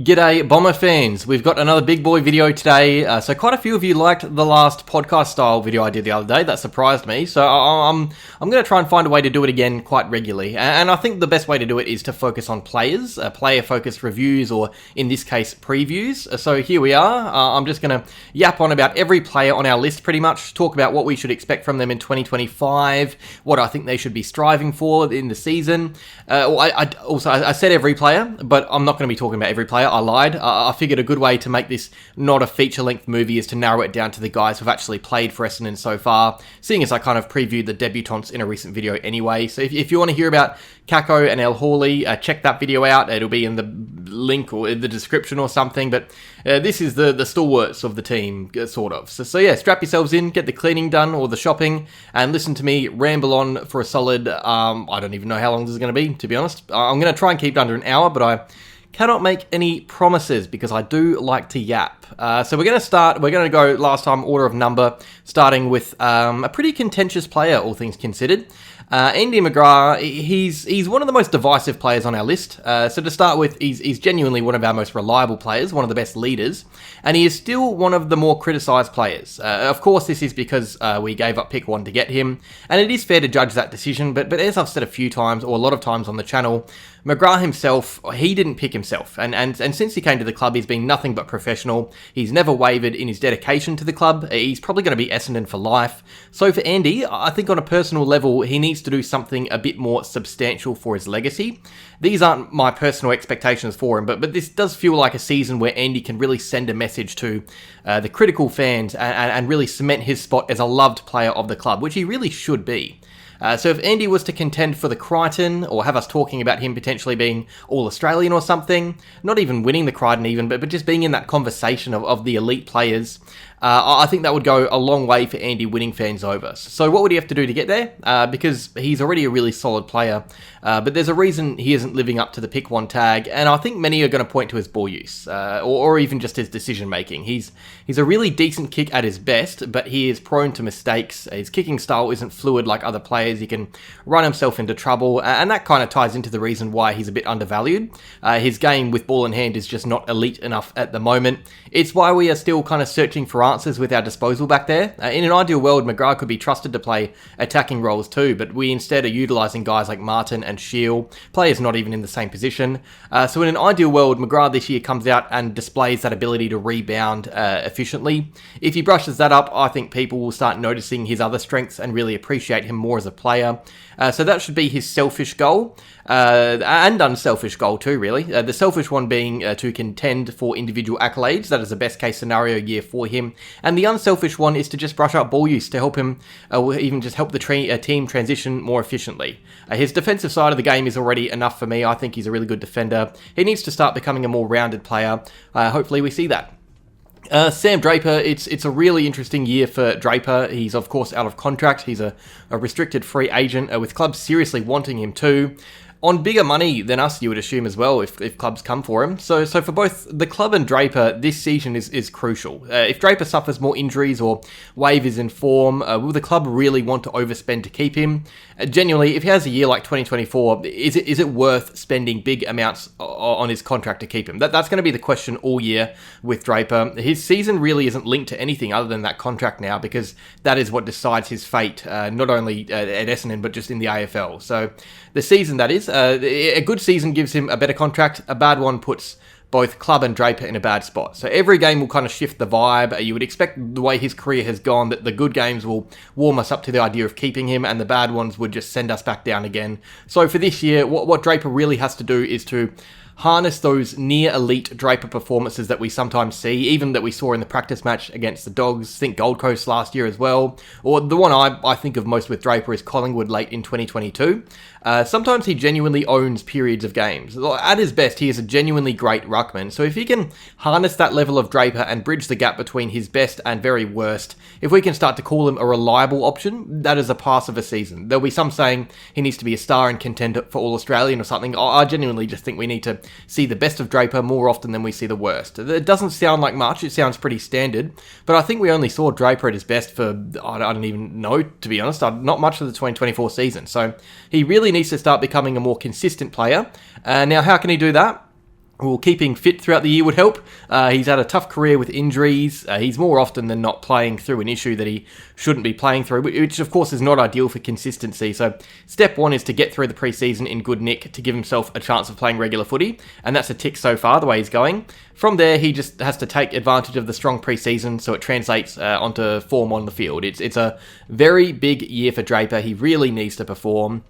G'day Bomber fans, we've got another big boy video today, so quite a few of you liked the last podcast style video I did the other day. That surprised me, so I'm going to try and find a way to do it again quite regularly, and I think the best way to do it is to focus on players, player focused reviews, or in this case previews. So here we are. I'm just going to yap on about every player on our list pretty much, talk about what we should expect from them in 2025, what I think they should be striving for in the season. I said every player, but I'm not going to be talking about every player. I lied. I figured a good way to make this not a feature-length movie is to narrow it down to the guys who've actually played for Essendon so far, seeing as I kind of previewed the debutants in a recent video anyway. So if you want to hear about Kako and El Hawley, check that video out. It'll be in the link or in the description or something, but this is the stalwarts of the team, sort of. So yeah, strap yourselves in, get the cleaning done or the shopping, and listen to me ramble on for a solid, I don't even know how long this is going to be, to be honest. I'm going to try and keep it under an hour, but I cannot make any promises because I do like to yap. So we're going to go last time order of number, starting with a pretty contentious player, all things considered. Andy McGrath, he's one of the most divisive players on our list. So to start with, he's genuinely one of our most reliable players, one of the best leaders, and he is still one of the more criticised players. Of course, this is because we gave up pick 1 to get him, and it is fair to judge that decision, but as I've said a few times, or a lot of times on the channel, McGrath himself, he didn't pick himself, and since he came to the club, he's been nothing but professional. He's never wavered in his dedication to the club. He's probably going to be Essendon for life. So for Andy, I think on a personal level, he needs to do something a bit more substantial for his legacy. These aren't my personal expectations for him, but this does feel like a season where Andy can really send a message to the critical fans and really cement his spot as a loved player of the club, which he really should be. So if Andy was to contend for the Crichton, or have us talking about him potentially being All-Australian or something, not even winning the Crichton even, but just being in that conversation of the elite players, I think that would go a long way for Andy winning fans over. So what would he have to do to get there? Because he's already a really solid player, but there's a reason he isn't living up to the pick 1 tag, and I think many are going to point to his ball use, or even just his decision making. He's a really decent kick at his best, but he is prone to mistakes. His kicking style isn't fluid like other players. He can run himself into trouble, and that kind of ties into the reason why he's a bit undervalued. His game with ball in hand is just not elite enough at the moment. It's why we are still kind of searching for answers with our disposal back there. In an ideal world, McGrath could be trusted to play attacking roles too, but we instead are utilising guys like Martin and Shiel, players not even in the same position. So in an ideal world, McGrath this year comes out and displays that ability to rebound efficiently. If he brushes that up, I think people will start noticing his other strengths and really appreciate him more as a player. So that should be his selfish goal, and unselfish goal too, really. The selfish one being to contend for individual accolades. That is the best case scenario year for him. And the unselfish one is to just brush up ball use to help him, or even just help the team transition more efficiently. His defensive side of the game is already enough for me. I think he's a really good defender. He needs to start becoming a more rounded player. Hopefully we see that. Sam Draper, it's a really interesting year for Draper. He's of course out of contract. He's a restricted free agent with clubs seriously wanting him too. On bigger money than us, you would assume as well, if clubs come for him. So for both the club and Draper, this season is crucial. If Draper suffers more injuries or wavers in form, will the club really want to overspend to keep him? Genuinely, if he has a year like 2024, is it worth spending big amounts on his contract to keep him? That's going to be the question all year with Draper. His season really isn't linked to anything other than that contract now, because that is what decides his fate, not only at Essendon, but just in the AFL. So the season, that is, a good season gives him a better contract. A bad one puts both club and Draper in a bad spot. So every game will kind of shift the vibe. You would expect the way his career has gone that the good games will warm us up to the idea of keeping him, and the bad ones would just send us back down again. So for this year, what Draper really has to do is to harness those near-elite Draper performances that we sometimes see, even that we saw in the practice match against the Dogs, think Gold Coast last year as well, or the one I think of most with Draper is Collingwood late in 2022. Sometimes he genuinely owns periods of games. At his best, he is a genuinely great ruckman, so if he can harness that level of Draper and bridge the gap between his best and very worst, if we can start to call him a reliable option, that is a pass of a season. There'll be some saying he needs to be a star and contend for All-Australian or something. I genuinely just think we need to see the best of Draper more often than we see the worst. It doesn't sound like much, it sounds pretty standard, but I think we only saw Draper at his best for, I don't even know, to be honest, not much of the 2024 season, so he really needs to start becoming a more consistent player. Now, how can he do that? Well, keeping fit throughout the year would help. He's had a tough career with injuries. He's more often than not playing through an issue that he shouldn't be playing through, which of course is not ideal for consistency. So step one is to get through the preseason in good nick to give himself a chance of playing regular footy, and that's a tick so far, the way he's going. From there, he just has to take advantage of the strong preseason so it translates onto form on the field. It's a very big year for Draper. He really needs to perform.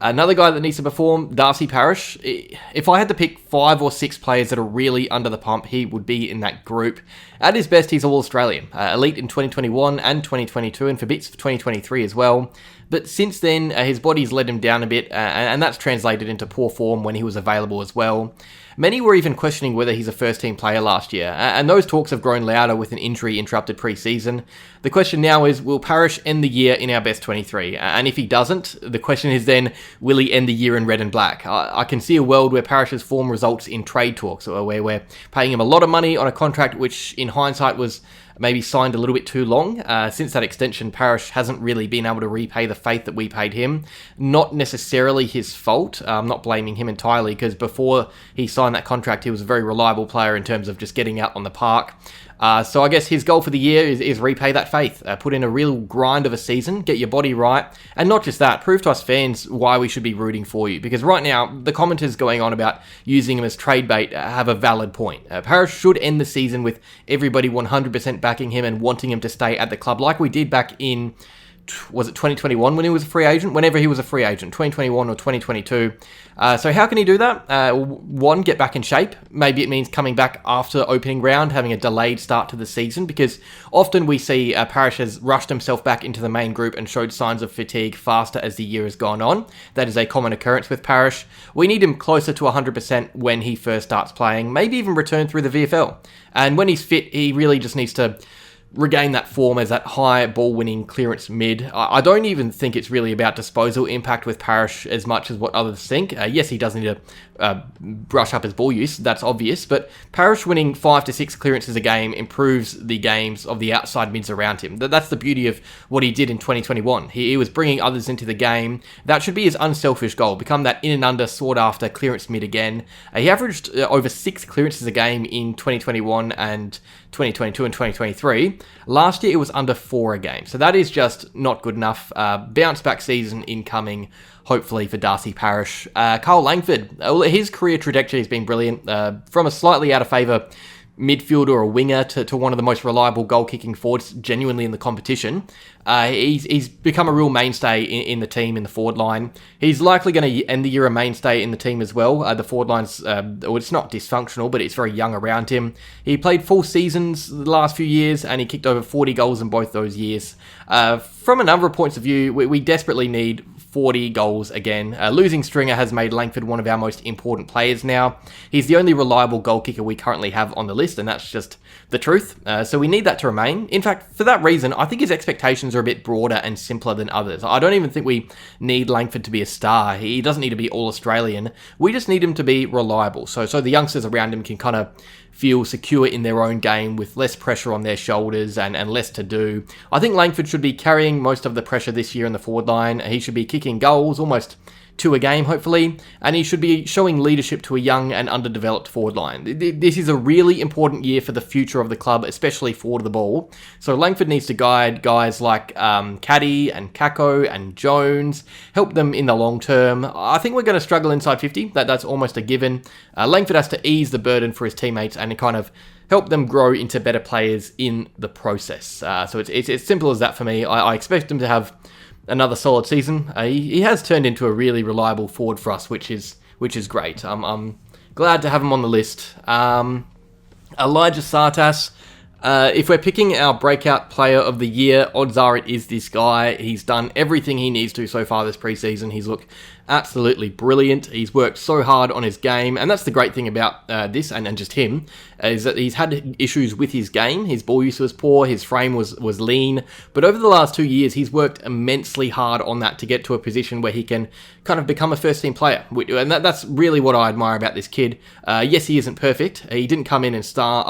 Another guy that needs to perform, Darcy Parish. If I had to pick 5 or 6 players that are really under the pump, he would be in that group. At his best, he's All-Australian. Elite in 2021 and 2022, and for bits of 2023 as well. But since then, his body's let him down a bit, and that's translated into poor form when he was available as well. Many were even questioning whether he's a first-team player last year, and those talks have grown louder with an injury-interrupted pre-season. The question now is, will Parish end the year in our best 23? And if he doesn't, the question is then, will he end the year in red and black? I can see a world where Parish's form results in trade talks, or where we're paying him a lot of money on a contract which, in hindsight, was maybe signed a little bit too long. Since that extension, Parish hasn't really been able to repay the faith that we paid him. Not necessarily his fault. I'm not blaming him entirely, because before he signed that contract, he was a very reliable player in terms of just getting out on the park. So I guess his goal for the year is repay that faith. Put in a real grind of a season, get your body right, and not just that, prove to us fans why we should be rooting for you. Because right now, the commenters going on about using him as trade bait have a valid point. Parish should end the season with everybody 100% backing him and wanting him to stay at the club, like we did back in, was it 2021 when he was a free agent? Whenever he was a free agent, 2021 or 2022. So how can he do that? One, get back in shape. Maybe it means coming back after opening round, having a delayed start to the season, because often we see Parish has rushed himself back into the main group and showed signs of fatigue faster as the year has gone on. That is a common occurrence with Parish. We need him closer to 100% when he first starts playing, maybe even return through the VFL. And when he's fit, he really just needs to regain that form as that high ball-winning clearance mid. I don't even think it's really about disposal impact with Parish as much as what others think. Yes, he does need to brush up his ball use, that's obvious, but Parish winning 5 to 6 clearances a game improves the games of the outside mids around him. That's the beauty of what he did in 2021. He was bringing others into the game. That should be his unselfish goal, become that in and under sought-after clearance mid again. He averaged over 6 clearances a game in 2021 and 2022 and 2023. Last year, it was under 4 a game. So that is just not good enough. Bounce back season incoming, hopefully, for Darcy Parish. Carl Langford, his career trajectory has been brilliant. From a slightly out of favour midfielder or winger to one of the most reliable goal-kicking forwards genuinely in the competition. He's become a real mainstay in the team, in the forward line. He's likely going to end the year a mainstay in the team as well. The forward line's, well, it's not dysfunctional, but it's very young around him. He played full seasons the last few years, and he kicked over 40 goals in both those years. From a number of points of view, we desperately need 40 goals again. Losing Stringer has made Langford one of our most important players now. He's the only reliable goal kicker we currently have on the list, and that's just the truth. So we need that to remain. In fact, for that reason, I think his expectations are a bit broader and simpler than others. I don't even think we need Langford to be a star. He doesn't need to be All-Australian. We just need him to be reliable. So the youngsters around him can kind of feel secure in their own game with less pressure on their shoulders and less to do. I think Langford should be carrying most of the pressure this year in the forward line. He should be kicking goals, almost 2 a game, hopefully, and he should be showing leadership to a young and underdeveloped forward line. This is a really important year for the future of the club, especially forward of the ball. So Langford needs to guide guys like Caddy and Kako and Jones, help them in the long term. I think we're going to struggle inside 50. That's almost a given. Langford has to ease the burden for his teammates and kind of help them grow into better players in the process. So it's as simple as that for me. I expect him to have another solid season. He has turned into a really reliable forward for us, which is great. I'm glad to have him on the list. Elijah Tsatas. If we're picking our breakout player of the year, odds are it is this guy. He's done everything he needs to so far this preseason. He's looked absolutely brilliant. He's worked so hard on his game, and that's the great thing about this and just him, is that he's had issues with his game. His ball use was poor, his frame was lean, but over the last 2 years, he's worked immensely hard on that to get to a position where he can kind of become a first-team player, and that's really what I admire about this kid. Yes, he isn't perfect. He didn't come in and star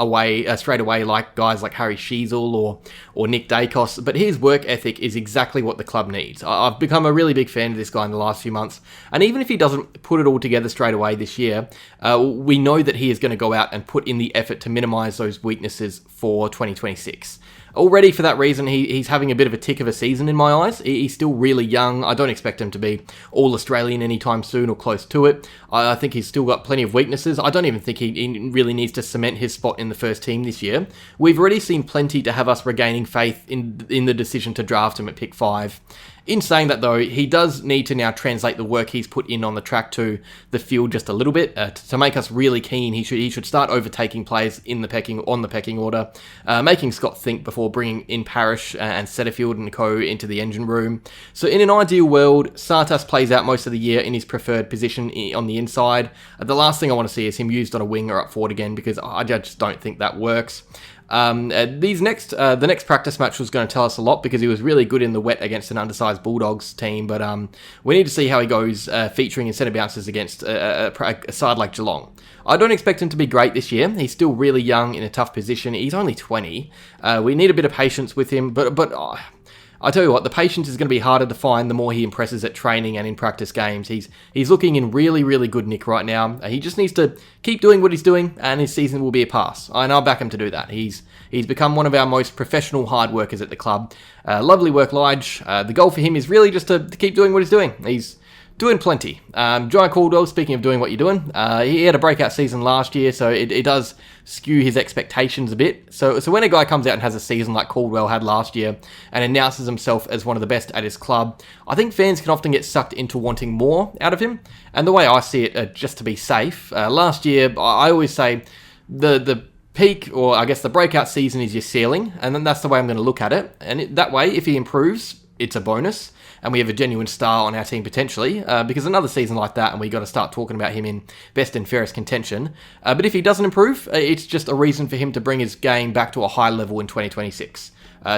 straight away like guys like Harry Shiel or Nick Cox, but his work ethic is exactly what the club needs. I've become a really big fan of this guy in the last few months. And even if he doesn't put it all together straight away this year, we know that he is going to go out and put in the effort to minimise those weaknesses for 2026. Already, for that reason, he's having a bit of a tick of a season in my eyes. He's still really young. I don't expect him to be all-Australian anytime soon or close to it. I think he's still got plenty of weaknesses. I don't even think he really needs to cement his spot in the first team this year. We've already seen plenty to have us regaining faith in the decision to draft him at pick 5. In saying that, though, he does need to now translate the work he's put in on the track to the field just a little bit to make us really keen. He should start overtaking players on the pecking order, making Scott think before bringing in Parish and Setterfield and co into the engine room. So in an ideal world, Tsatas plays out most of the year in his preferred position on the inside. The last thing I want to see is him used on a wing or up forward again, because I just don't think that works. The next practice match was going to tell us a lot, because he was really good in the wet against an undersized Bulldogs team, but we need to see how he goes featuring in centre bounces against a side like Geelong. I don't expect him to be great this year. He's still really young in a tough position. He's only 20. We need a bit of patience with him, but I tell you what, the patience is going to be harder to find the more he impresses at training and in practice games. He's looking in really, really good nick right now. He just needs to keep doing what he's doing, and his season will be a pass. And I'll back him to do that. He's become one of our most professional hard workers at the club. Lovely work, Lige. The goal for him is really just to keep doing what he's doing. He's doing plenty. Jye Caldwell, speaking of doing what you're doing, he had a breakout season last year, so it does skew his expectations a bit. So when a guy comes out and has a season like Caldwell had last year and announces himself as one of the best at his club, I think fans can often get sucked into wanting more out of him. And the way I see it, just to be safe, last year, I always say the peak, or I guess the breakout season, is your ceiling, and then that's the way I'm going to look at it. And that way, if he improves, it's a bonus, and we have a genuine star on our team potentially, because another season like that, and we got to start talking about him in best and fairest contention. But if he doesn't improve, it's just a reason for him to bring his game back to a high level in 2026.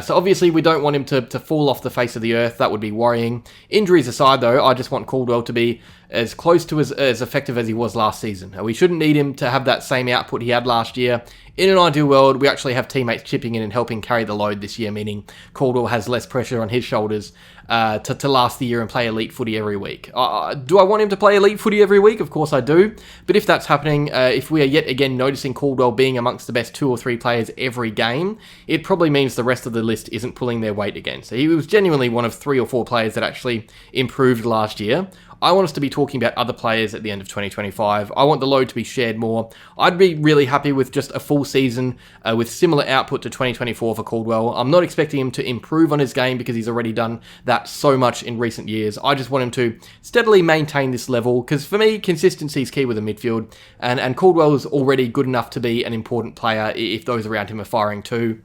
So obviously we don't want him to fall off the face of the earth. That would be worrying. Injuries aside, though, I just want Caldwell to be as close to as effective as he was last season. We shouldn't need him to have that same output he had last year. In an ideal world, we actually have teammates chipping in and helping carry the load this year, meaning Caldwell has less pressure on his shoulders to last the year and play elite footy every week. Do I want him to play elite footy every week? Of course I do. But if that's happening, if we are yet again noticing Caldwell being amongst the best 2 or 3 players every game, it probably means the rest of the list isn't pulling their weight again. So he was genuinely one of 3 or 4 players that actually improved last year. I want us to be talking about other players at the end of 2025. I want the load to be shared more. I'd be really happy with just a full season with similar output to 2024 for Caldwell. I'm not expecting him to improve on his game because he's already done that so much in recent years. I just want him to steadily maintain this level, because for me, consistency is key with a midfield, and Caldwell is already good enough to be an important player if those around him are firing too.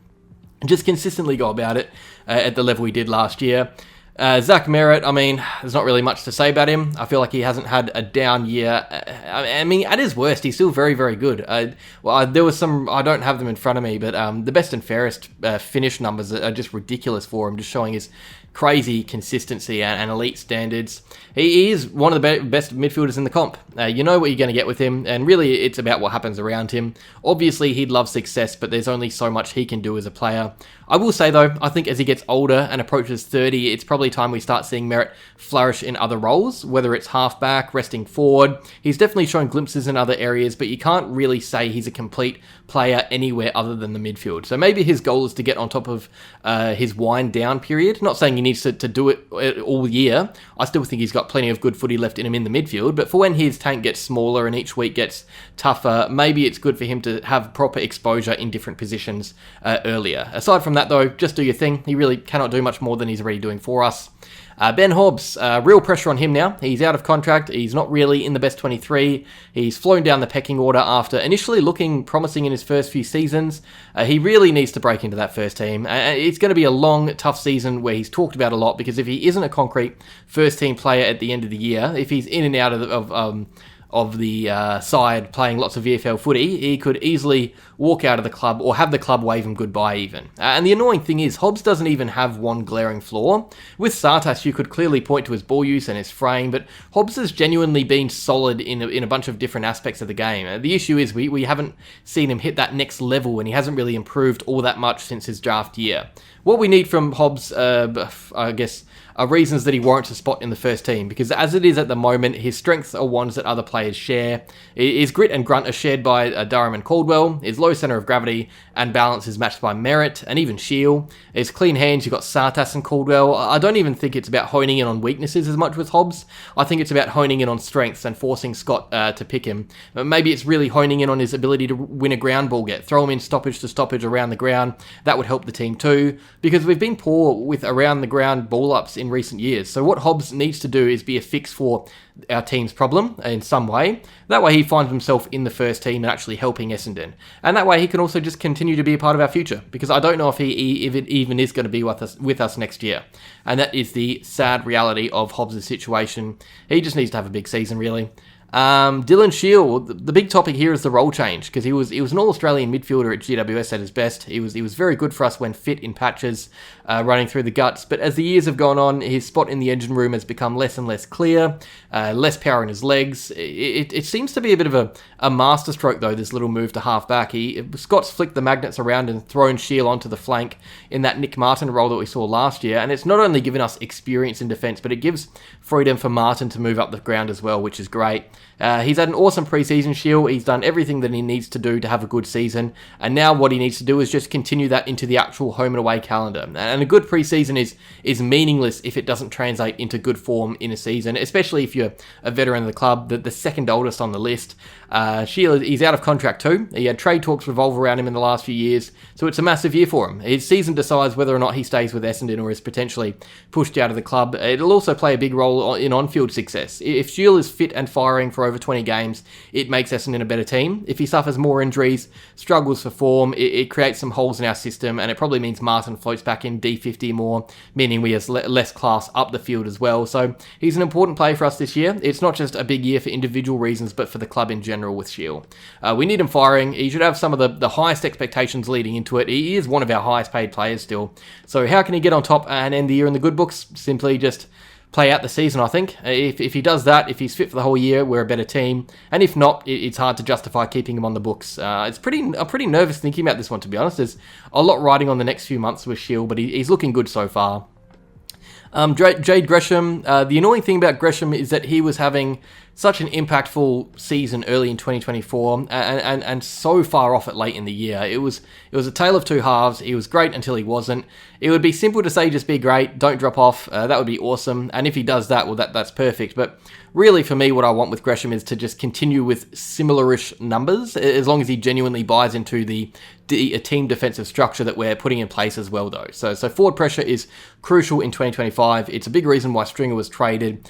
Just consistently go about it at the level he did last year. Zach Merrett, I mean, there's not really much to say about him. I feel like he hasn't had a down year. I mean, at his worst, he's still very, very good. There was some, I don't have them in front of me, but the best and fairest finish numbers are just ridiculous for him, just showing his crazy consistency and elite standards. He is one of the best midfielders in the comp. You know what you're going to get with him, and really it's about what happens around him. Obviously, he'd love success, but there's only so much he can do as a player. I will say, though, I think as he gets older and approaches 30, it's probably time we start seeing Merrett flourish in other roles, whether it's halfback, resting forward. He's definitely shown glimpses in other areas, but you can't really say he's a complete player anywhere other than the midfield. So maybe his goal is to get on top of his wind down period. Not saying he needs to do it all year. I still think he's got plenty of good footy left in him in the midfield, but for when his tank gets smaller and each week gets tougher, maybe it's good for him to have proper exposure in different positions earlier. Aside from that, though, just do your thing. He really cannot do much more than he's already doing for us. Ben Hobbs, real pressure on him now. He's out of contract. He's not really in the best 23. He's flown down the pecking order after initially looking promising in his first few seasons. He really needs to break into that first team. It's going to be a long, tough season where he's talked about a lot, because if he isn't a concrete first team player at the end of the year, if he's in and out of the side playing lots of VFL footy, he could easily walk out of the club or have the club wave him goodbye even. And the annoying thing is, Hobbs doesn't even have one glaring flaw. With Tsatas, you could clearly point to his ball use and his frame, but Hobbs has genuinely been solid in a bunch of different aspects of the game. The issue is we haven't seen him hit that next level, and he hasn't really improved all that much since his draft year. What we need from Hobbs, I guess, are reasons that he warrants a spot in the first team, because as it is at the moment, his strengths are ones that other players share. His grit and grunt are shared by Durham and Caldwell. His low centre of gravity and balance is matched by Merrett and even Shiel. His clean hands, you've got Tsatas and Caldwell. I don't even think it's about honing in on weaknesses as much with Hobbs. I think it's about honing in on strengths and forcing Scott to pick him. Maybe it's really honing in on his ability to win a ground ball get. Throw him in stoppage to stoppage around the ground. That would help the team too, because we've been poor with around the ground ball ups in recent years. So what Hobbs needs to do is be a fix for our team's problem in some way. That way he finds himself in the first team and actually helping Essendon. And that way he can also just continue to be a part of our future, because I don't know if it even is going to be with us next year. And that is the sad reality of Hobbs' situation. He just needs to have a big season, really. Dylan Shiel, the big topic here is the role change, because he was an All-Australian midfielder at GWS at his best. He was very good for us when fit in patches, running through the guts, but as the years have gone on, his spot in the engine room has become less and less clear, less power in his legs. It seems to be a bit of a masterstroke, though, this little move to half-back. Scott's flicked the magnets around and thrown Shiel onto the flank in that Nic Martin role that we saw last year, and it's not only given us experience in defence, but it gives freedom for Martin to move up the ground as well, which is great. He's had an awesome preseason, Shiel. He's done everything that he needs to do to have a good season, and now what he needs to do is just continue that into the actual home and away calendar. And a good preseason is meaningless if it doesn't translate into good form in a season, especially if you're a veteran of the club, the second oldest on the list. Shiel, he's out of contract too. He had trade talks revolve around him in the last few years, so it's a massive year for him. His season decides whether or not he stays with Essendon or is potentially pushed out of the club. It'll also play a big role in on-field success. If Shiel is fit and firing for over 20 games, it makes Essendon a better team. If he suffers more injuries, struggles for form, it creates some holes in our system, and it probably means Martin floats back in D50 more, meaning we have less class up the field as well. So he's an important player for us this year. It's not just a big year for individual reasons, but for the club in general with Shiel. We need him firing. He should have some of the highest expectations leading into it. He is one of our highest paid players still. So how can he get on top and end the year in the good books? Simply just play out the season, I think. If he does that, if he's fit for the whole year, we're a better team. And if not, it's hard to justify keeping him on the books. I'm pretty nervous thinking about this one, to be honest. There's a lot riding on the next few months with Shiel, but he's looking good so far. Jade Gresham, the annoying thing about Gresham is that he was having such an impactful season early in 2024 and so far off it late in the year. It was a tale of two halves. He was great until he wasn't. It would be simple to say just be great, don't drop off. That would be awesome. And if he does that, well, that's perfect. But really, for me, what I want with Gresham is to just continue with similar-ish numbers, as long as he genuinely buys into a team defensive structure that we're putting in place as well, though. So forward pressure is crucial in 2025. It's a big reason why Stringer was traded.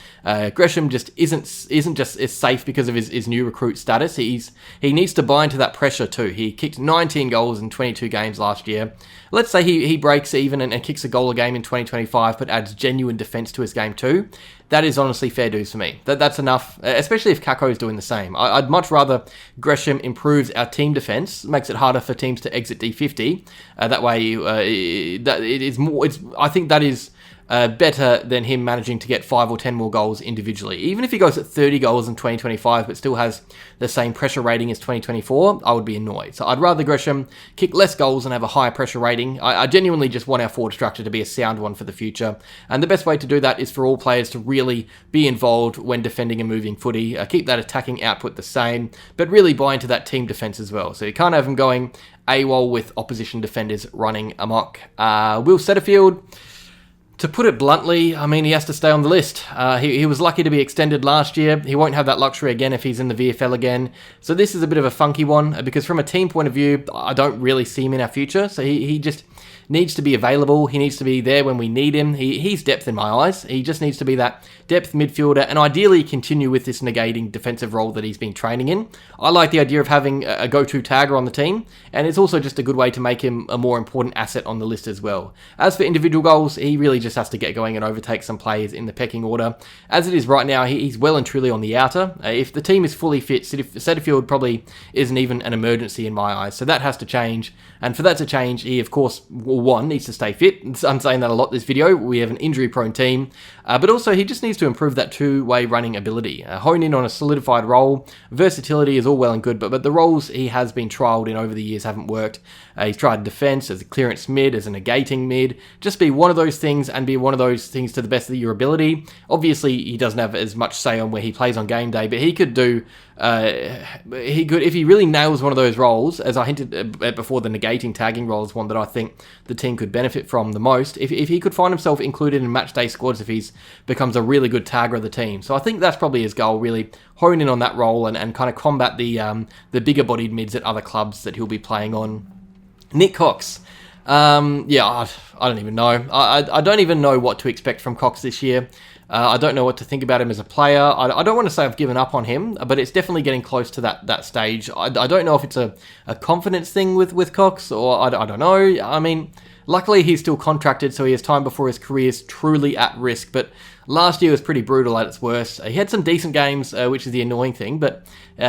Gresham just isn't just as safe because of his new recruit status. He needs to buy into that pressure too. He kicked 19 goals in 22 games last year. Let's say he breaks even and kicks a goal a game in 2025, but adds genuine defense to his game too. That is honestly fair dues for me. That's enough, especially if Kako is doing the same. I'd much rather Gresham improves our team defense, makes it harder for teams to exit D50. That way, that it is more. I think that is better than him managing to get 5 or 10 more goals individually. Even if he goes at 30 goals in 2025 but still has the same pressure rating as 2024, I would be annoyed. So I'd rather Gresham kick less goals and have a higher pressure rating. I genuinely just want our forward structure to be a sound one for the future. And the best way to do that is for all players to really be involved when defending and moving footy. Keep that attacking output the same, but really buy into that team defense as well. So you can't have them going AWOL with opposition defenders running amok. Will Setterfield, to put it bluntly, I mean, he has to stay on the list. He was lucky to be extended last year. He won't have that luxury again if he's in the VFL again. So this is a bit of a funky one, because from a team point of view, I don't really see him in our future. So he just needs to be available. He needs to be there when we need him. He's depth in my eyes. He just needs to be that depth midfielder and ideally continue with this negating defensive role that he's been training in. I like the idea of having a go-to tagger on the team, and it's also just a good way to make him a more important asset on the list as well. As for individual goals, he really just has to get going and overtake some players in the pecking order. As it is right now, he's well and truly on the outer. If the team is fully fit, Setterfield probably isn't even an emergency in my eyes, so that has to change. And for that to change, he of course will one, needs to stay fit. I'm saying that a lot this video. We have an injury-prone team. But also, he just needs to improve that two-way running ability. Hone in on a solidified role. Versatility is all well and good, but the roles he has been trialled in over the years haven't worked. He's tried defence, as a clearance mid, as a negating mid. Just be one of those things and be one of those things to the best of your ability. Obviously, he doesn't have as much say on where he plays on game day, but he could do... he could, if he really nails one of those roles, as I hinted at before, the negating tagging role is one that I think the team could benefit from the most. If he could find himself included in match day squads, if he's becomes a really good tagger of the team. So I think that's probably his goal, really hone in on that role and kind of combat the bigger bodied mids at other clubs that he'll be playing on. Nik Cox. I don't even know. I don't even know what to expect from Cox this year. I don't know what to think about him as a player. I don't want to say I've given up on him, but it's definitely getting close to that stage. I don't know if it's a confidence thing with Cox, or I don't know. I mean, luckily he's still contracted, so he has time before his career is truly at risk, but last year was pretty brutal at its worst. He had some decent games, which is the annoying thing, but he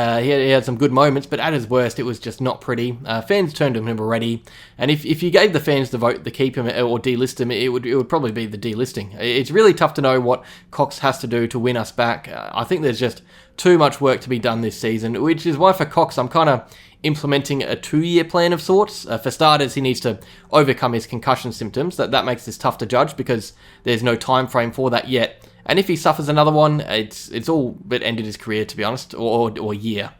had some good moments, but at his worst, it was just not pretty. Fans turned on him already, and if you gave the fans the vote to keep him or delist him, it would probably be the delisting. It's really tough to know what Cox has to do to win us back. I think there's just too much work to be done this season, which is why for Cox, I'm kind of implementing a 2-year plan of sorts. For starters, he needs to overcome his concussion symptoms. That makes this tough to judge because there's no time frame for that yet. And if he suffers another one, it's all but ended his career, to be honest, or year.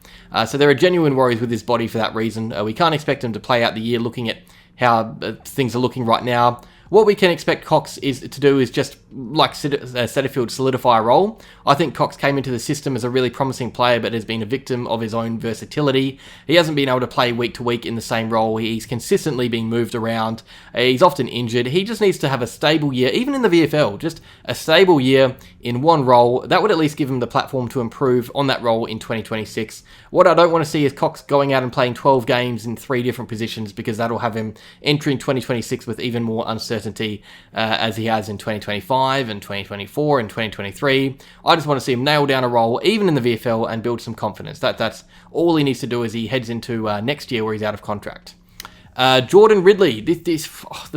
So there are genuine worries with his body for that reason. We can't expect him to play out the year looking at how things are looking right now. What we can expect Cox to do is just, like Setterfield, solidify a role. I think Cox came into the system as a really promising player, but has been a victim of his own versatility. He hasn't been able to play week to week in the same role. He's consistently being moved around. He's often injured. He just needs to have a stable year, even in the VFL, just a stable year in one role. That would at least give him the platform to improve on that role in 2026. What I don't want to see is Cox going out and playing 12 games in 3 different positions, because that'll have him entering 2026 with even more uncertainty as he has in 2025 and 2024 and 2023. I just want to see him nail down a role, even in the VFL, and build some confidence. That's all he needs to do as he heads into next year where he's out of contract. Jordan Ridley, the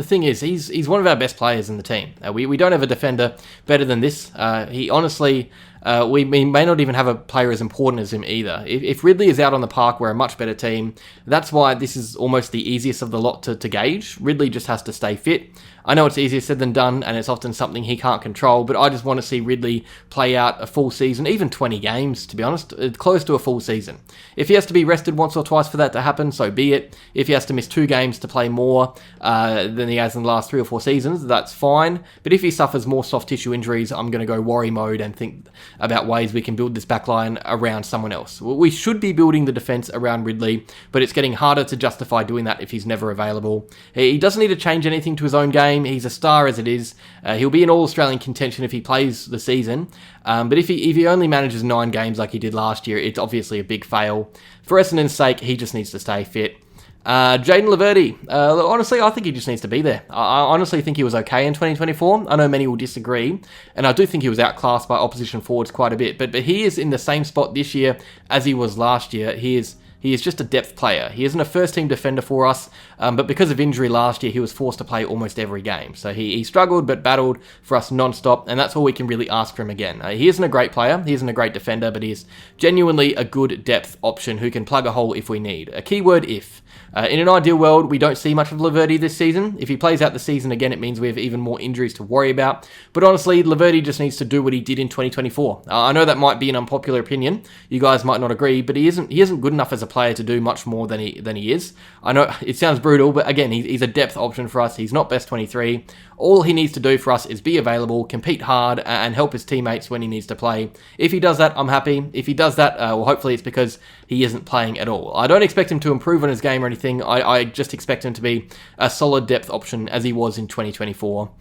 thing is, he's one of our best players in the team. We don't have a defender better than this. He honestly, we may not even have a player as important as him either. If Ridley is out on the park, we're a much better team. That's why this is almost the easiest of the lot to gauge. Ridley just has to stay fit. I know it's easier said than done, and it's often something he can't control, but I just want to see Ridley play out a full season, even 20 games, to be honest, close to a full season. If he has to be rested once or twice for that to happen, so be it. If he has to miss 2 games to play more than he has in the last 3 or 4 seasons, that's fine. But if he suffers more soft tissue injuries, I'm going to go worry mode and think about ways we can build this backline around someone else. We should be building the defence around Ridley, but it's getting harder to justify doing that if he's never available. He doesn't need to change anything to his own game. He's a star as it is. He'll be in All-Australian contention if he plays the season. But if he only manages 9 games like he did last year, it's obviously a big fail. For Essendon's sake, he just needs to stay fit. Jayden Laverde, honestly, I think he just needs to be there. I honestly think he was okay in 2024. I know many will disagree, and I do think he was outclassed by opposition forwards quite a bit, but he is in the same spot this year as he was last year. He is just a depth player. He isn't a first-team defender for us, but because of injury last year, he was forced to play almost every game. So he struggled but battled for us non-stop, and that's all we can really ask from him again. He isn't a great player, he isn't a great defender, but he is genuinely a good depth option who can plug a hole if we need. A keyword if. In an ideal world, we don't see much of Laverde this season. If he plays out the season again, it means we have even more injuries to worry about. But honestly, Laverde just needs to do what he did in 2024. I know that might be an unpopular opinion. You guys might not agree, but he isn't good enough as a player to do much more than he is. I know it sounds brutal, but again, he's a depth option for us. He's not best 23. All he needs to do for us is be available, compete hard, and help his teammates when he needs to play. If he does that, I'm happy. If he does that, well, hopefully it's because he isn't playing at all. I don't expect him to improve on his game or anything. I just expect him to be a solid depth option as he was in 2024.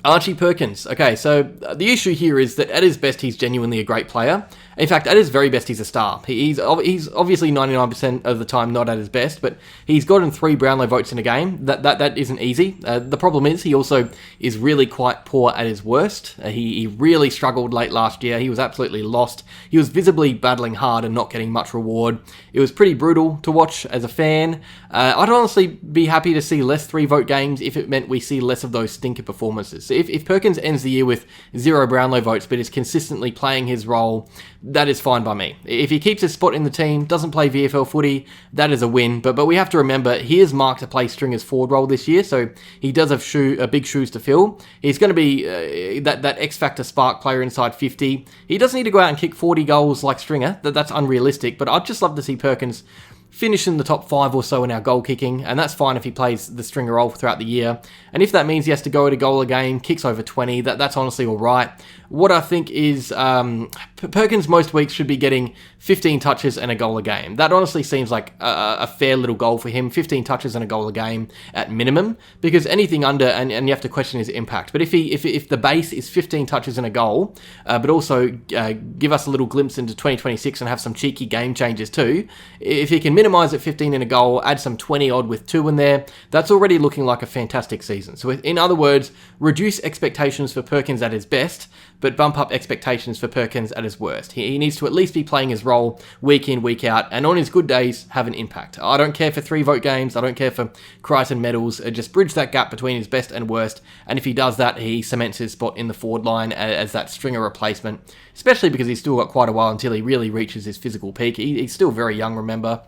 Archie Perkins. Okay, so the issue here is that at his best, he's genuinely a great player. In fact, at his very best, he's a star. He's obviously 99% of the time not at his best, but he's gotten 3 Brownlow votes in a game. That isn't easy. The problem is he also is really quite poor at his worst. He really struggled late last year. He was absolutely lost. He was visibly battling hard and not getting much reward. It was pretty brutal to watch as a fan. I'd honestly be happy to see less 3-vote games if it meant we see less of those stinker performances. So if Perkins ends the year with 0 Brownlow votes but is consistently playing his role, that is fine by me. If he keeps his spot in the team, doesn't play VFL footy, that is a win. But we have to remember, he is marked to play Stringer's forward role this year, so he does have big shoes to fill. He's going to be that X-Factor spark player inside 50. He doesn't need to go out and kick 40 goals like Stringer. That's unrealistic, but I'd just love to see Perkins finish in the top 5 or so in our goal kicking, and that's fine if he plays the Stringer role throughout the year. And if that means he has to go at a goal a game, kicks over 20, that's honestly all right. What I think is Perkins most weeks should be getting 15 touches and a goal a game. That honestly seems like a fair little goal for him, 15 touches and a goal a game at minimum, because anything under, and you have to question his impact. But if the base is 15 touches and a goal, but also give us a little glimpse into 2026 and have some cheeky game changes too, if he can minimise at 15 in a goal, add some 20 odd with 2 in there, that's already looking like a fantastic season. So in other words, reduce expectations for Perkins at his best, but bump up expectations for Perkins at his worst. He needs to at least be playing his role week in, week out, and on his good days, have an impact. I don't care for 3-vote games, I don't care for Crichton medals, just bridge that gap between his best and worst, and if he does that, he cements his spot in the forward line as that Stringer replacement, especially because he's still got quite a while until he really reaches his physical peak. He's still very young, remember.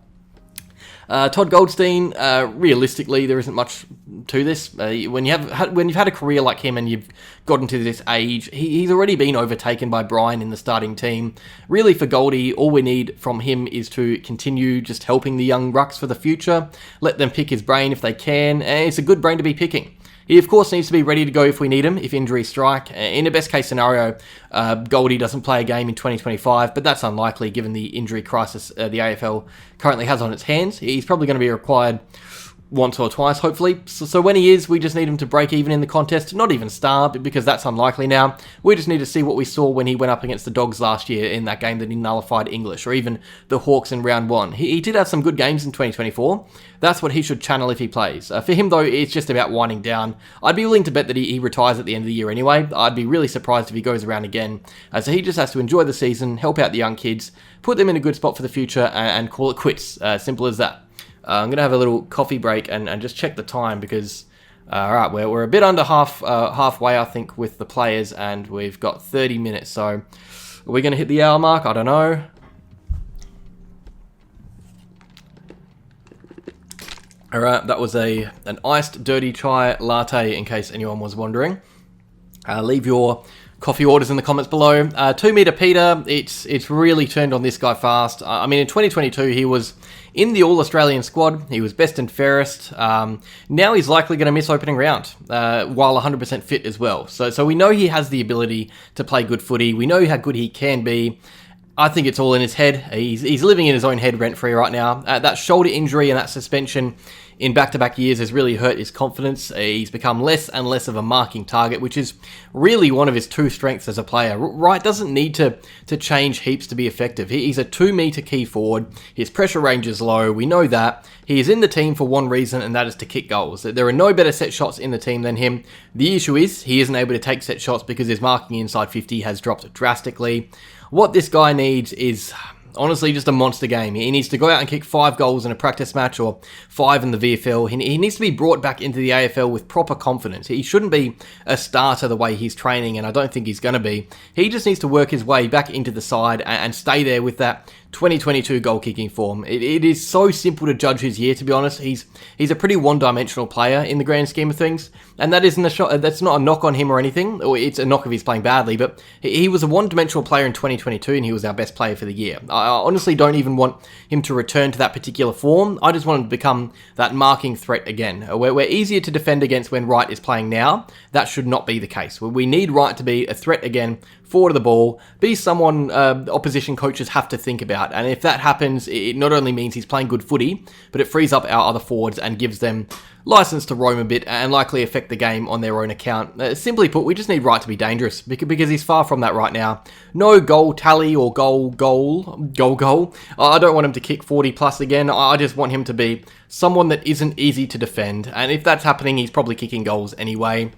Todd Goldstein, realistically, there isn't much to this. When you've had a career like him and you've gotten to this age, he's already been overtaken by Bryan in the starting team. Really, for Goldie, all we need from him is to continue just helping the young rucks for the future. Let them pick his brain if they can, and it's a good brain to be picking. He, of course, needs to be ready to go if we need him, if injuries strike. In a best-case scenario, Goldie doesn't play a game in 2025, but that's unlikely given the injury crisis the AFL currently has on its hands. He's probably going to be required once or twice, hopefully. So when he is, we just need him to break even in the contest, not even star, because that's unlikely now. We just need to see what we saw when he went up against the Dogs last year in that game that he nullified English, or even the Hawks in round 1. He did have some good games in 2024. That's what he should channel if he plays. For him, though, it's just about winding down. I'd be willing to bet that he retires at the end of the year anyway. I'd be really surprised if he goes around again. So he just has to enjoy the season, help out the young kids, put them in a good spot for the future, and call it quits. Simple as that. I'm going to have a little coffee break and just check the time because, alright, we're a bit under halfway, I think, with the players, and we've got 30 minutes. So, are we going to hit the hour mark? I don't know. Alright, that was an iced dirty chai latte, in case anyone was wondering. Leave your coffee orders in the comments below. 2 meter Peter, it's really turned on this guy fast. I mean, in 2022, he was in the All-Australian squad. He was best and fairest. Now he's likely going to miss opening round, while 100% fit as well. So we know he has the ability to play good footy. We know how good he can be. I think it's all in his head. He's living in his own head rent-free right now. That shoulder injury and that suspension in back-to-back years has really hurt his confidence. He's become less and less of a marking target, which is really one of his 2 strengths as a player. Wright doesn't need to change heaps to be effective. He's a 2-meter key forward. His pressure range is low. We know that. He is in the team for one reason, and that is to kick goals. There are no better set shots in the team than him. The issue is he isn't able to take set shots because his marking inside 50 has dropped drastically. What this guy needs is honestly just a monster game. He needs to go out and kick 5 goals in a practice match or 5 in the VFL. He needs to be brought back into the AFL with proper confidence. He shouldn't be a starter the way he's training, and I don't think he's going to be. He just needs to work his way back into the side and stay there with that 2022 goal kicking form. It is so simple to judge his year, to be honest. He's a pretty one-dimensional player in the grand scheme of things, and that's not a knock on him or anything, or it's a knock if he's playing badly, but he was a one-dimensional player in 2022, and he was our best player for the year. I honestly don't even want him to return to that particular form. I just want him to become that marking threat again. We're easier to defend against when Wright is playing now. That should not be the case. We need Wright to be a threat again, forward of the ball, be someone opposition coaches have to think about. out. And if that happens, it not only means he's playing good footy, but it frees up our other forwards and gives them license to roam a bit and likely affect the game on their own account. Simply put, we just need Wright to be dangerous because he's far from that right now. No goal tally or goal. I don't want him to kick 40 plus again. I just want him to be someone that isn't easy to defend. And if that's happening, he's probably kicking goals anyway.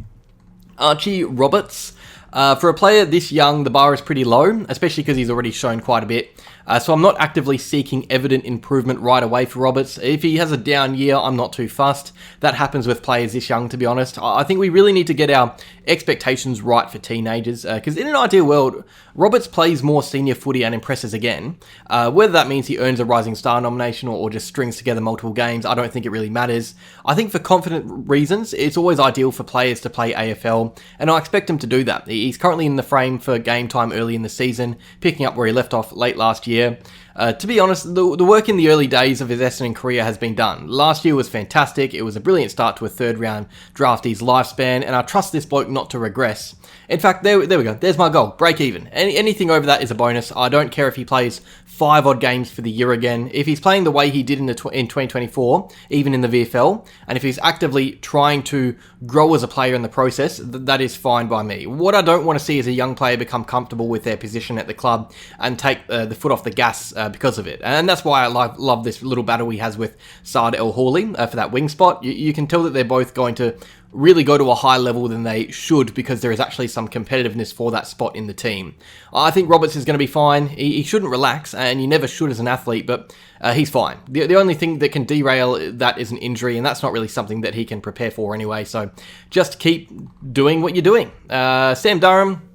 Archie Roberts. For a player this young, the bar is pretty low, especially because he's already shown quite a bit. So I'm not actively seeking evident improvement right away for Roberts. If he has a down year, I'm not too fussed. That happens with players this young, to be honest. I think we really need to get our expectations right for teenagers, because in an ideal world, Roberts plays more senior footy and impresses again. Whether that means he earns a Rising Star nomination or just strings together multiple games, I don't think it really matters. I think for confident reasons, it's always ideal for players to play AFL, and I expect him to do that. He's currently in the frame for game time early in the season, picking up where he left off late last year. To be honest, the work in the early days of his Essendon career has been done. Last year was fantastic. It was a brilliant start to a third round draftee's lifespan, and I trust this bloke not to regress. In fact, there we go. There's my goal. Break even. Anything over that is a bonus. I don't care if he plays 5 odd games for the year again. If he's playing the way he did in 2024, even in the VFL, and if he's actively trying to grow as a player in the process, that is fine by me. What I don't want to see is a young player become comfortable with their position at the club and take the foot off the gas because of it. And that's why I love this little battle he has with Saad El Hawley for that wing spot. You can tell that they're both going to really go to a higher level than they should because there is actually some competitiveness for that spot in the team. I think Roberts is going to be fine. He shouldn't relax, and you never should as an athlete, but he's fine. The only thing that can derail that is an injury, and that's not really something that he can prepare for anyway, so just keep doing what you're doing. Sam Durham,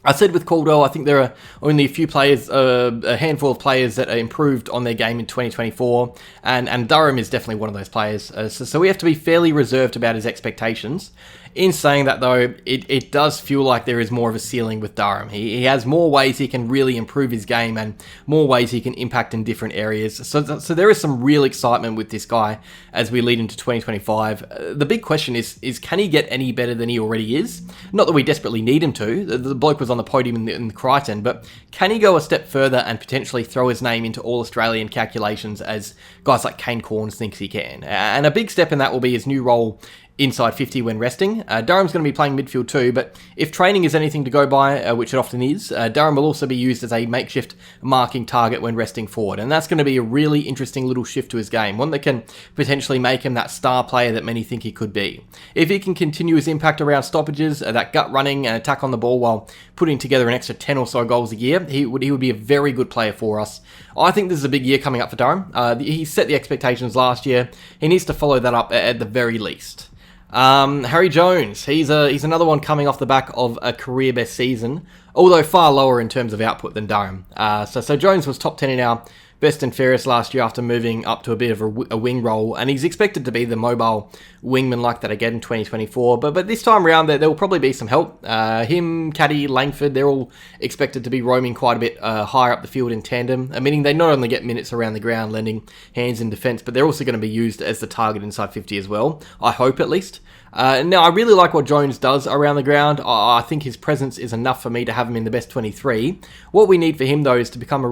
I said with Caldwell, I think there are only a few players, a handful of players that are improved on their game in 2024, and Durham is definitely one of those players. So we have to be fairly reserved about his expectations. In saying that, though, it does feel like there is more of a ceiling with Durham. He has more ways he can really improve his game and more ways he can impact in different areas. So there is some real excitement with this guy as we lead into 2025. The big question is can he get any better than he already is? Not that we desperately need him to. The bloke was on the podium in Crichton, but can he go a step further and potentially throw his name into All-Australian calculations as guys like Kane Cornes thinks he can? And a big step in that will be his new role inside 50 when resting. Durham's going to be playing midfield too, but if training is anything to go by, which it often is, Durham will also be used as a makeshift marking target when resting forward, and that's going to be a really interesting little shift to his game, one that can potentially make him that star player that many think he could be. If he can continue his impact around stoppages, that gut running and attack on the ball while putting together an extra 10 or so goals a year, he would be a very good player for us. I think this is a big year coming up for Durham. He set the expectations last year. He needs to follow that up at the very least. Harry Jones, he's another one coming off the back of a career best season, although far lower in terms of output than Durham. So Jones was top 10 in our best and fairest last year after moving up to a bit of a wing role, and he's expected to be the mobile wingman like that again in 2024, but this time around there will probably be some help. Him, Caddy, Langford, they're all expected to be roaming quite a bit higher up the field in tandem, meaning they not only get minutes around the ground lending hands in defence, but they're also going to be used as the target inside 50 as well, I hope at least. Now, I really like what Jones does around the ground. I think his presence is enough for me to have him in the best 23. What we need for him, though, is to become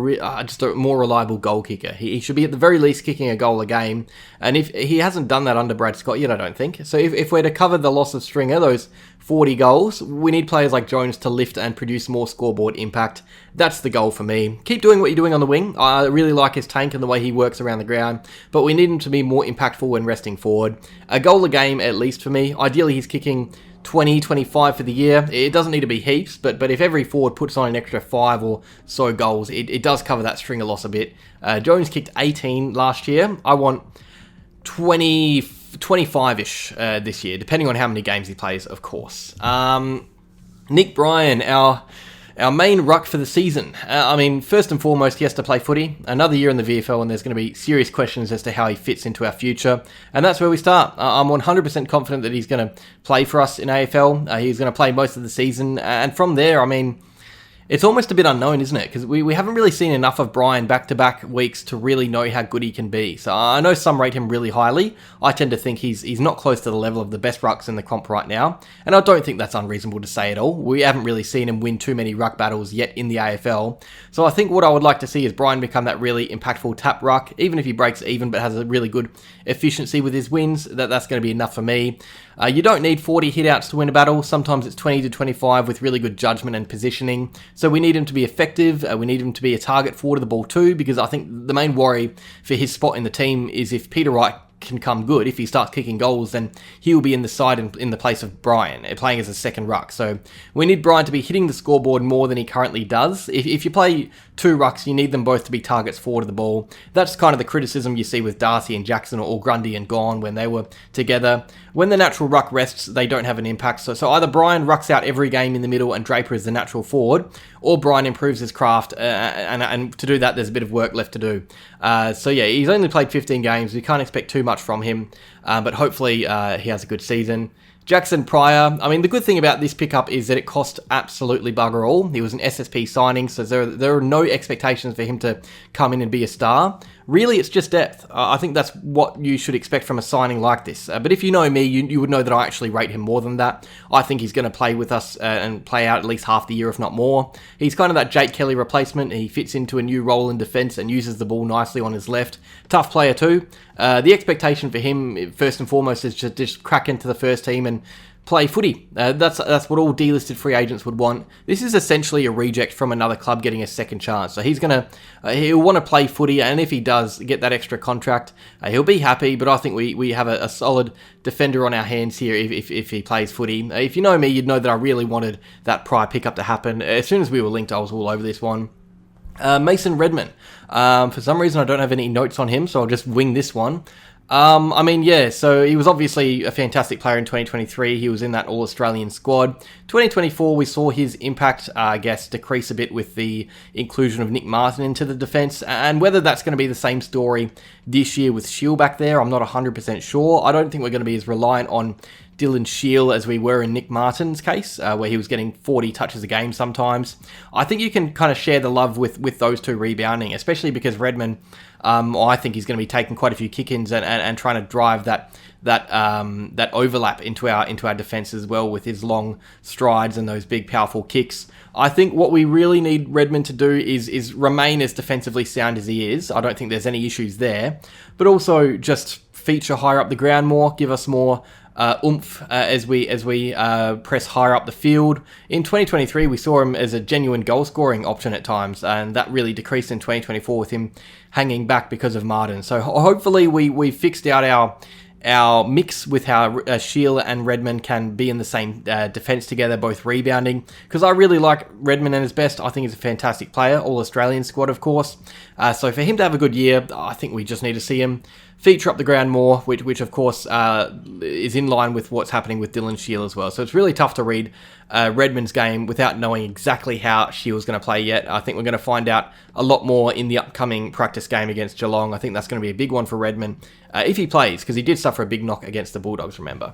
just a more reliable goal kicker. He should be at the very least kicking a goal a game, and if he hasn't done that under Brad Scott yet, I don't think. So if we're to cover the loss of Stringer, those 40 goals, we need players like Jones to lift and produce more scoreboard impact. That's the goal for me. Keep doing what you're doing on the wing. I really like his tank and the way he works around the ground, but we need him to be more impactful when resting forward. A goal a game, at least for me. Ideally, he's kicking 20, 25 for the year. It doesn't need to be heaps, but if every forward puts on an extra 5 or so goals, it does cover that Stringer loss a bit. Jones kicked 18 last year. I want 25-ish this year, depending on how many games he plays, of course. Nick Bryan, our main ruck for the season. First and foremost, he has to play footy. Another year in the VFL, and there's going to be serious questions as to how he fits into our future. And that's where we start. I'm 100% confident that he's going to play for us in AFL. He's going to play most of the season. And from there, It's almost a bit unknown, isn't it? Because we haven't really seen enough of Bryan back-to-back weeks to really know how good he can be. So I know some rate him really highly. I tend to think he's not close to the level of the best rucks in the comp right now. And I don't think that's unreasonable to say at all. We haven't really seen him win too many ruck battles yet in the AFL. So I think what I would like to see is Bryan become that really impactful tap ruck. Even if he breaks even but has a really good efficiency with his wins, that's going to be enough for me. You don't need 40 hitouts to win a battle. Sometimes it's 20 to 25 with really good judgment and positioning. So we need him to be effective. We need him to be a target forward of the ball too, because I think the main worry for his spot in the team is if Peter Wright can come good, if he starts kicking goals, then he will be in the side in the place of Bryan, playing as a second ruck. So we need Bryan to be hitting the scoreboard more than he currently does. If you play two rucks, you need them both to be targets forward of the ball. That's kind of the criticism you see with Darcy and Jaxon, or Grundy and Gawn when they were together. When the natural ruck rests, they don't have an impact. So either Bryan rucks out every game in the middle and Draper is the natural forward, or Bryan improves his craft, and to do that, there's a bit of work left to do. So yeah, he's only played 15 games. We can't expect too much from him, but hopefully he has a good season. Jaxon Prior, I mean, the good thing about this pickup is that it cost absolutely bugger all. He was an SSP signing, so there are no expectations for him to come in and be a star. Really, it's just depth. I think that's what you should expect from a signing like this. But if you know me, you would know that I actually rate him more than that. I think he's going to play with us and play out at least half the year, if not more. He's kind of that Jake Kelly replacement. He fits into a new role in defence and uses the ball nicely on his left. Tough player too. The expectation for him, first and foremost, is to just crack into the first team and play footy. That's what all delisted free agents would want. This is essentially a reject from another club getting a second chance. So he'll want to play footy, and if he does get that extra contract, he'll be happy. But I think we have a solid defender on our hands here if he plays footy. If you know me, you'd know that I really wanted that Prior pickup to happen. As soon as we were linked, I was all over this one. Mason Redman. For some reason, I don't have any notes on him, so I'll just wing this one. So he was obviously a fantastic player in 2023. He was in that All-Australian squad. 2024, we saw his impact, decrease a bit with the inclusion of Nic Martin into the defence. And whether that's going to be the same story this year with Shiel back there, I'm not 100% sure. I don't think we're going to be as reliant on Dylan Shiel as we were in Nic Martin's case, where he was getting 40 touches a game sometimes. I think you can kind of share the love with those two rebounding, especially because Redman, I think he's going to be taking quite a few kick-ins and trying to drive that overlap into our defence as well with his long strides and those big powerful kicks. I think what we really need Redman to do is remain as defensively sound as he is. I don't think there's any issues there, but also just feature higher up the ground more, give us more oomph as we press higher up the field. In 2023, we saw him as a genuine goal-scoring option at times, and that really decreased in 2024 with him hanging back because of Martin. So hopefully we fixed out our mix with how Shiel and Redman can be in the same defence together, both rebounding, because I really like Redman at his best. I think he's a fantastic player, All-Australian squad, of course. So for him to have a good year, I think we just need to see him feature up the ground more, which of course is in line with what's happening with Dylan Shiel as well. So it's really tough to read Redman's game without knowing exactly how Shiel's going to play yet. I think we're going to find out a lot more in the upcoming practice game against Geelong. I think that's going to be a big one for Redman if he plays, because he did suffer a big knock against the Bulldogs, remember.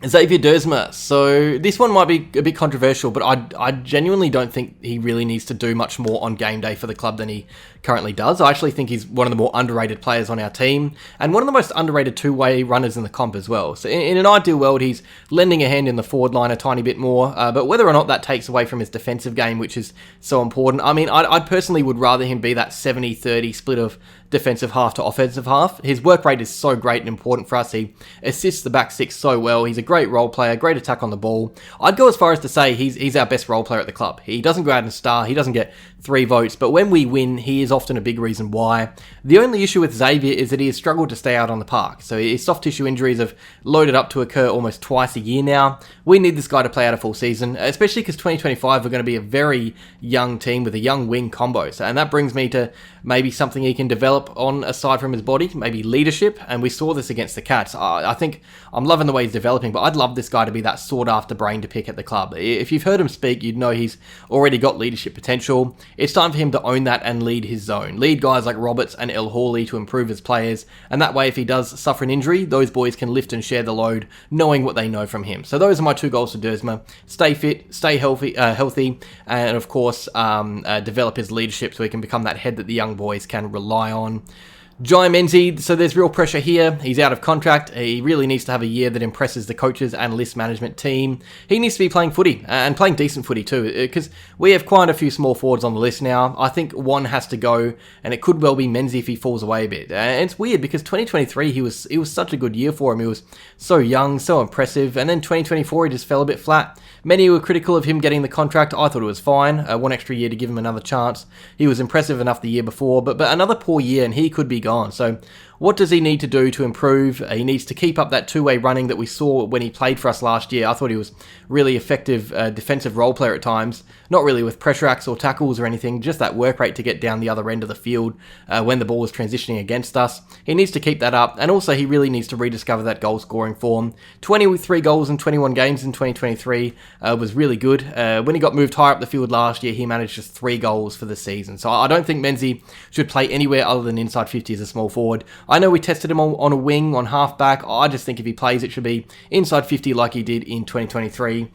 Xavier Duursma. So this one might be a bit controversial, but I genuinely don't think he really needs to do much more on game day for the club than he currently does. I actually think he's one of the more underrated players on our team, and one of the most underrated two-way runners in the comp as well. So in an ideal world, he's lending a hand in the forward line a tiny bit more, but whether or not that takes away from his defensive game, which is so important, I mean, I personally would rather him be that 70-30 split of defensive half to offensive half. His work rate is so great and important for us. He assists the back six so well. He's a great role player, great attack on the ball. I'd go as far as to say he's our best role player at the club. He doesn't go out and star. He doesn't get 3 votes, but when we win, he is often a big reason why. The only issue with Xavier is that he has struggled to stay out on the park. So his soft tissue injuries have loaded up to occur almost twice a year now. We need this guy to play out a full season, especially because 2025 we're going to be a very young team with a young wing combo. So, and that brings me to maybe something he can develop on aside from his body, maybe leadership. And we saw this against the Cats. I think I'm loving the way he's developing, but I'd love this guy to be that sought-after brain to pick at the club. If you've heard him speak, you'd know he's already got leadership potential. It's time for him to own that and lead his zone. Lead guys like Roberts and El Hawley to improve as players, and that way if he does suffer an injury, those boys can lift and share the load, knowing what they know from him. So those are my 2 goals for Duursma. Stay fit, stay healthy, and of course develop his leadership so he can become that head that the young boys can rely on. Jye Menzie, so there's real pressure here. He's out of contract. He really needs to have a year that impresses the coaches and list management team. He needs to be playing footy, and playing decent footy too, because we have quite a few small forwards on the list now. I think one has to go, and it could well be Menzie if he falls away a bit. And it's weird, because 2023, it was such a good year for him. He was so young, so impressive, and then 2024, he just fell a bit flat. Many were critical of him getting the contract. I thought it was fine. 1 extra year to give him another chance. He was impressive enough the year before, but another poor year, and he could be gone. So what does he need to do to improve? He needs to keep up that two-way running that we saw when he played for us last year. I thought he was really effective defensive role player at times. Not really with pressure acts or tackles or anything, just that work rate to get down the other end of the field when the ball was transitioning against us. He needs to keep that up, and also he really needs to rediscover that goal-scoring form. 23 goals in 21 games in 2023 was really good. When he got moved higher up the field last year, he managed just 3 goals for the season. So I don't think Menzie should play anywhere other than inside 50 as a small forward. I know we tested him on a wing, on half-back. I just think if he plays, it should be inside 50 like he did in 2023.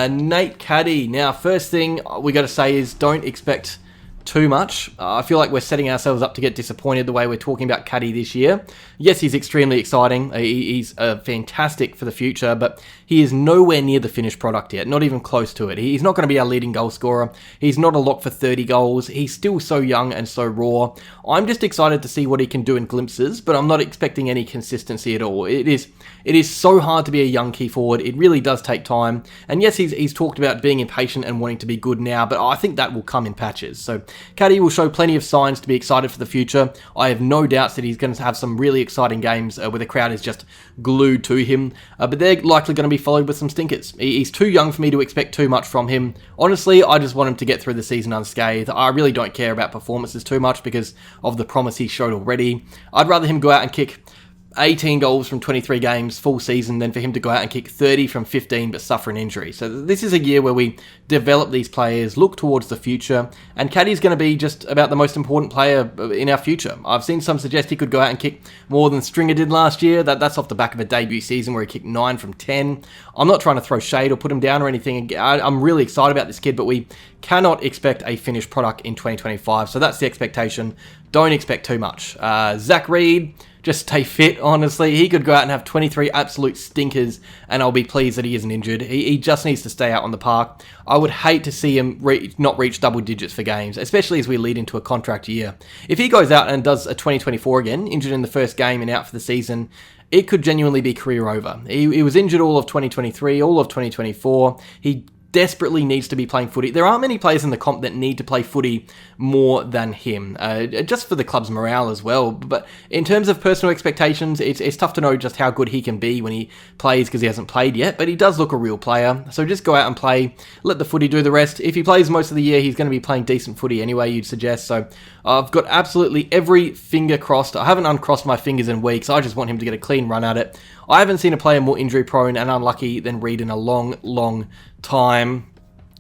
Nate Caddy. Now, first thing we got to say is don't expect too much. I feel like we're setting ourselves up to get disappointed the way we're talking about Caddy this year. Yes, he's extremely exciting. He's fantastic for the future, but he is nowhere near the finished product yet, not even close to it. He's not going to be our leading goal scorer. He's not a lock for 30 goals. He's still so young and so raw. I'm just excited to see what he can do in glimpses, but I'm not expecting any consistency at all. It is so hard to be a young key forward. It really does take time. And yes, he's talked about being impatient and wanting to be good now, but I think that will come in patches. So Caddy will show plenty of signs to be excited for the future. I have no doubts that he's going to have some really exciting games where the crowd is just glued to him, but they're likely going to be followed with some stinkers. He's too young for me to expect too much from him. Honestly, I just want him to get through the season unscathed. I really don't care about performances too much because of the promise he showed already. I'd rather him go out and kick 18 goals from 23 games full season than for him to go out and kick 30 from 15 but suffer an injury. So this is a year where we develop these players, look towards the future, and Caddy's going to be just about the most important player in our future. I've seen some suggest he could go out and kick more than Stringer did last year. That's off the back of a debut season where he kicked 9 from 10. I'm not trying to throw shade or put him down or anything. I'm really excited about this kid, but we cannot expect a finished product in 2025. So that's the expectation. Don't expect too much. Zach Reid, just stay fit, honestly. He could go out and have 23 absolute stinkers, and I'll be pleased that he isn't injured. He just needs to stay out on the park. I would hate to see him not reach double digits for games, especially as we lead into a contract year. If he goes out and does a 2024 again, injured in the first game and out for the season, it could genuinely be career over. He was injured all of 2023, all of 2024. He desperately needs to be playing footy. There aren't many players in the comp that need to play footy more than him, just for the club's morale as well. But in terms of personal expectations, it's tough to know just how good he can be when he plays because he hasn't played yet, but he does look a real player. So just go out and play, let the footy do the rest. If he plays most of the year, he's going to be playing decent footy anyway, you'd suggest. So I've got absolutely every finger crossed. I haven't uncrossed my fingers in weeks. I just want him to get a clean run at it. I haven't seen a player more injury prone and unlucky than Reid in a long, long time.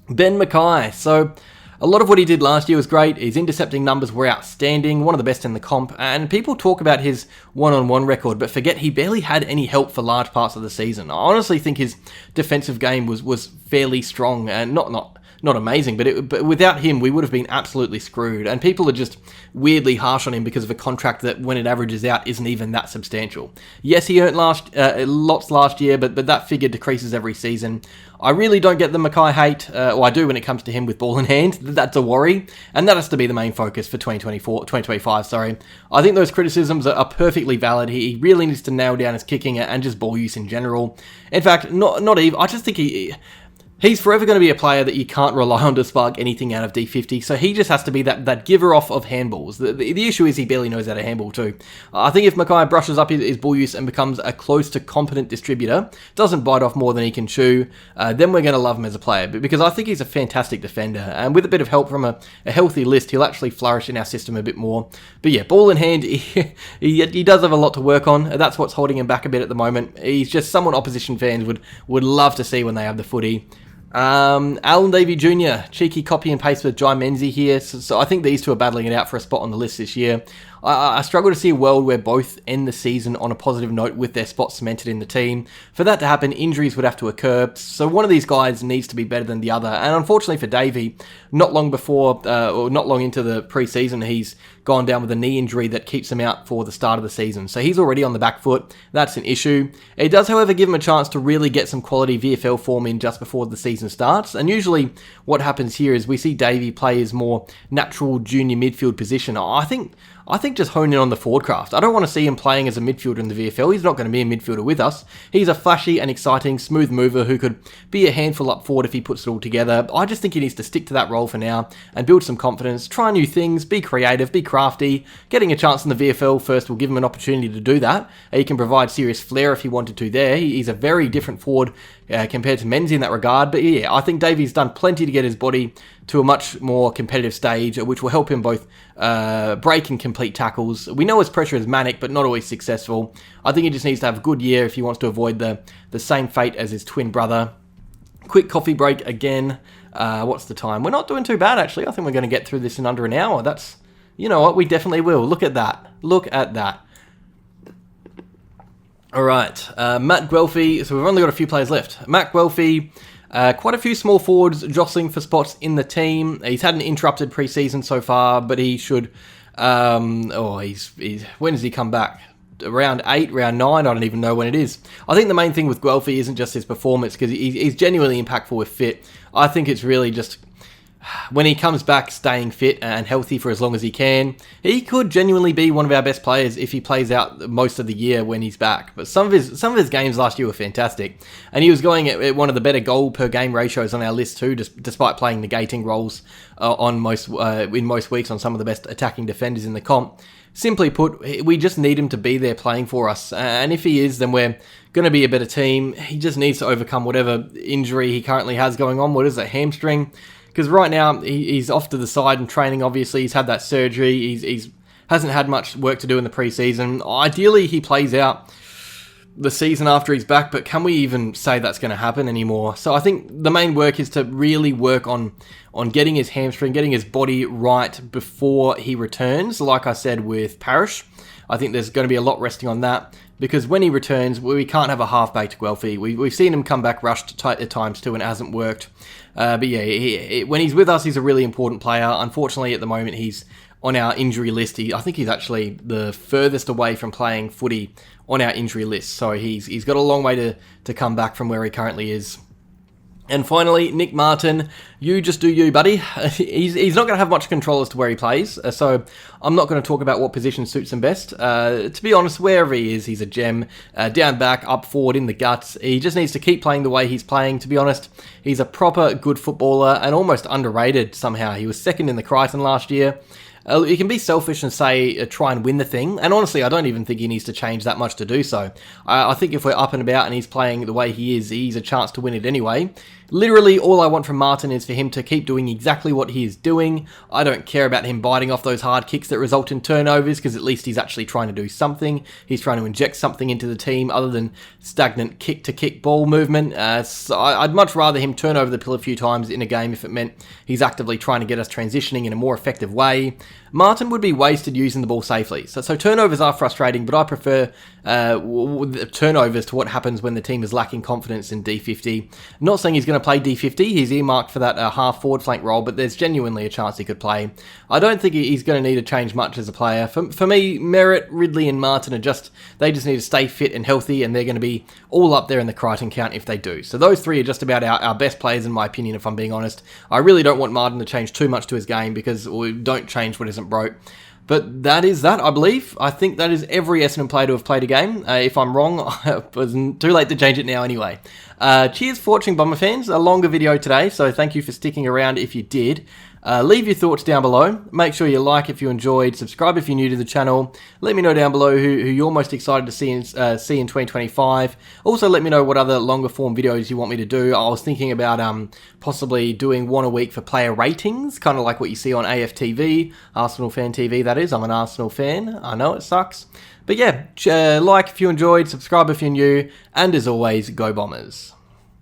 Ben McKay. So a lot of what he did last year was great. His intercepting numbers were outstanding, one of the best in the comp, and people talk about his one-on-one record, but forget he barely had any help for large parts of the season. I honestly think his defensive game was fairly strong, and not amazing, but without him, we would have been absolutely screwed. And people are just weirdly harsh on him because of a contract that, when it averages out, isn't even that substantial. Yes, he earned lots last year, but that figure decreases every season. I really don't get the McKay hate, or I do when it comes to him with ball in hand. That's a worry, and that has to be the main focus for 2025. I think those criticisms are perfectly valid. He really needs to nail down his kicking and just ball use in general. In fact, not even. I just think he's forever going to be a player that you can't rely on to spark anything out of D50, so he just has to be that giver-off of handballs. The issue is he barely knows how to handball too. I think if McKay brushes up his ball use and becomes a close to competent distributor, doesn't bite off more than he can chew, then we're going to love him as a player, because I think he's a fantastic defender, and with a bit of help from a healthy list, he'll actually flourish in our system a bit more. But yeah, ball in hand, he does have a lot to work on. That's what's holding him back a bit at the moment. He's just someone opposition fans would love to see when they have the footy. Alwyn Davey Jr, cheeky copy and paste with Jye Menzie here. So I think these two are battling it out for a spot on the list this year. I struggle to see a world where both end the season on a positive note with their spot cemented in the team. For that to happen, injuries would have to occur, so one of these guys needs to be better than the other. And unfortunately for Davey, not long into the pre-season, he's gone down with a knee injury that keeps him out for the start of the season. So he's already on the back foot. That's an issue. It does, however, give him a chance to really get some quality VFL form in just before the season starts. And usually what happens here is we see Davey play his more natural junior midfield position. I think just hone in on the forward craft. I don't want to see him playing as a midfielder in the VFL. He's not going to be a midfielder with us. He's a flashy and exciting, smooth mover who could be a handful up forward if he puts it all together. I just think he needs to stick to that role for now and build some confidence, try new things, be creative, be crafty. Getting a chance in the VFL first will give him an opportunity to do that. He can provide serious flair if he wanted to there. He's a very different forward compared to Menzie in that regard. But yeah, I think Davey's done plenty to get his body to a much more competitive stage, which will help him both break and complete tackles. We know his pressure is manic, but not always successful. I think he just needs to have a good year if he wants to avoid the same fate as his twin brother. Quick coffee break again. What's the time? We're not doing too bad, actually. I think we're going to get through this in under an hour. That's, you know what, we definitely will. Look at that. Look at that. All right, Matt Guelfi. So we've only got a few players left. Matt Guelfi, quite a few small forwards jostling for spots in the team. He's had an interrupted pre-season so far, but he should. When does he come back? Round 8, round 9, I don't even know when it is. I think the main thing with Guelfi isn't just his performance, because he's genuinely impactful with fit. I think it's really just when he comes back staying fit and healthy for as long as he can. He could genuinely be one of our best players if he plays out most of the year when he's back. But some of his games last year were fantastic, and he was going at one of the better goal per game ratios on our list too, despite playing negating roles in most weeks on some of the best attacking defenders in the comp. Simply put, we just need him to be there playing for us, and if he is, then we're going to be a better team. He just needs to overcome whatever injury he currently has going on. What is it, hamstring? Because right now, he's off to the side in training, obviously. He's had that surgery. He's hasn't had much work to do in the preseason. Ideally, he plays out the season after he's back, but can we even say that's going to happen anymore? So I think the main work is to really work on getting his hamstring, getting his body right before he returns. Like I said with Parish, I think there's going to be a lot resting on that, because when he returns, we can't have a half-baked Guelfi. We've seen him come back rushed at times too, and it hasn't worked. But yeah, when he's with us, he's a really important player. Unfortunately, at the moment, he's on our injury list. I think he's actually the furthest away from playing footy on our injury list. So he's got a long way to come back from where he currently is. And finally, Nic Martin, you just do you, buddy. He's not going to have much control as to where he plays, so I'm not going to talk about what position suits him best. To be honest, wherever he is, he's a gem. Down back, up forward, in the guts. He just needs to keep playing the way he's playing, to be honest. He's a proper good footballer and almost underrated somehow. He was second in the Crichton last year. You can be selfish and say, try and win the thing. And honestly, I don't even think he needs to change that much to do so. I think if we're up and about and he's playing the way he is, he's a chance to win it anyway. Literally, all I want from Martin is for him to keep doing exactly what he is doing. I don't care about him biting off those hard kicks that result in turnovers, because at least he's actually trying to do something. He's trying to inject something into the team other than stagnant kick-to-kick ball movement. So I'd much rather him turn over the pill a few times in a game if it meant he's actively trying to get us transitioning in a more effective way. Martin would be wasted using the ball safely. So turnovers are frustrating, but I prefer turnovers to what happens when the team is lacking confidence in D50. Not saying he's going to play D50. He's earmarked for that half forward flank role, but there's genuinely a chance he could play. I don't think he's going to need to change much as a player. For me, Merrett, Ridley and Martin they just need to stay fit and healthy, and they're going to be all up there in the Crichton count if they do. So those three are just about our best players in my opinion, if I'm being honest. I really don't want Martin to change too much to his game, because we don't change what isn't broke. But that is that, I believe. I think that is every Essendon player to have played a game. If I'm wrong, it was too late to change it now anyway. Cheers for watching, Bomber fans. A longer video today, so thank you for sticking around if you did. Leave your thoughts down below. Make sure you like if you enjoyed, subscribe if you're new to the channel. Let me know down below who you're most excited to see in 2025. Also, let me know what other longer form videos you want me to do. I was thinking about possibly doing one a week for player ratings, kind of like what you see on AFTV, Arsenal Fan TV, that is. I'm an Arsenal fan. I know it sucks. But yeah, like if you enjoyed, subscribe if you're new, and as always, go Bombers.